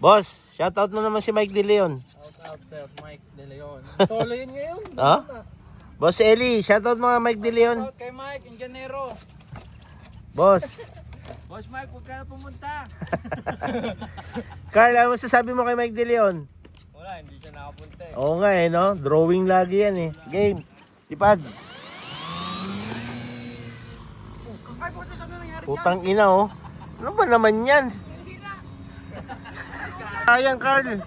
Boss, shoutout mo naman si Mike De Leon. Shoutout sir, Mike De Leon. Solo yun ngayon. Ha? Boss Eli, shoutout mga Mike De Leon. Shoutout kay Mike, Injanero. Boss. Boss Mike, huwag ka na pumunta. Carl, ano masasabi mo kay Mike De Leon? Wala, hindi siya nakapunta eh. Oo nga eh, no? Drawing lagi yan eh. Game. Lipad. Ay, puto sa nangyari. Putang ina oh. Ano ba naman yan? Ayan Carl.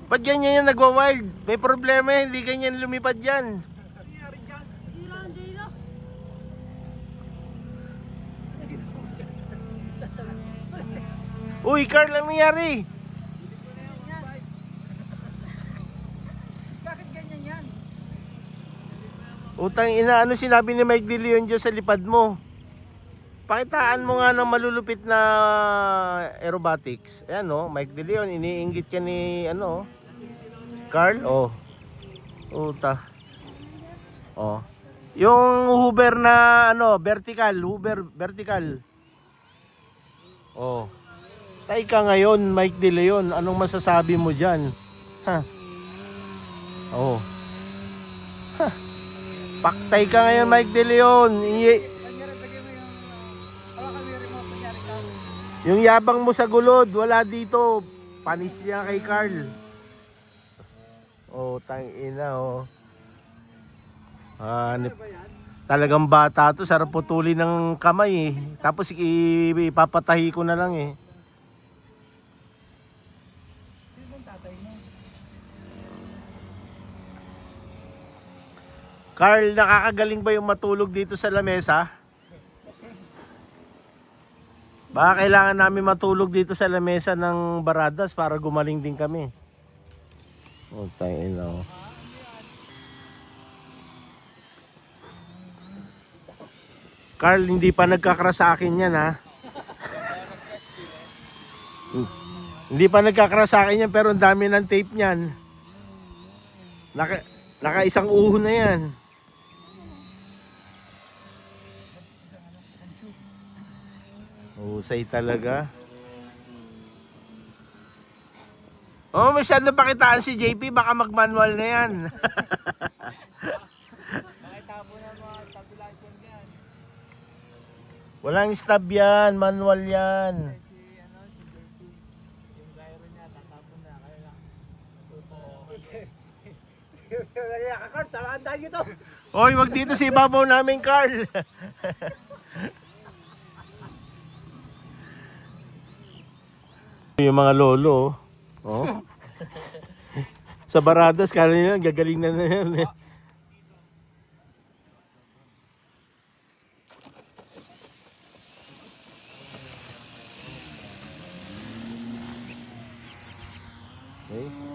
Ba't ganyan yan nagwa-wild? May problema eh, hindi ganyan lumipad yan. Uy Carl, ano nangyari? Bakit ganyan yan? Utang ina, ano sinabi ni Mike De Leon dyan sa lipad mo? Pakitaan mo nga ng malulupit na aerobatics. Ayan oh, Mike De Leon, iniinggit ka ni ano, Carl, oh. Uta. Oh. Yung hover na ano, vertical, hover vertical. Oh. Tay ka ngayon, Mike De Leon, anong masasabi mo diyan? Ha. Oh. Ha. Paktay ka ngayon, Mike De Leon. Yung yabang mo sa gulod, wala dito. Panis niya kay Carl. Oh, tangina oh. Talagang bata to, sarap putulin ng kamay eh. Tapos ipapatahi ko na lang eh. Carl, nakakagaling ba yung matulog dito sa lamesa? Baka kailangan namin matulog dito sa lamesa ng Baradas para gumaling din kami. Oh, tayo na oh. Carl, hindi pa nagkakras sa akin yan ha. Hindi pa nagkakras sa akin yan pero ang dami ng tape niyan. Naka isang uho na yan. Husay talaga. Oh, masyado pakitaan si JP, baka mag-manual na yan. Walang stab yan, manual yan. Hoy, wag dito sa ibabaw namin, Carl. Yung mga lolo, oh. Sa Baradas, kala nila, gagaling na yan. Okay.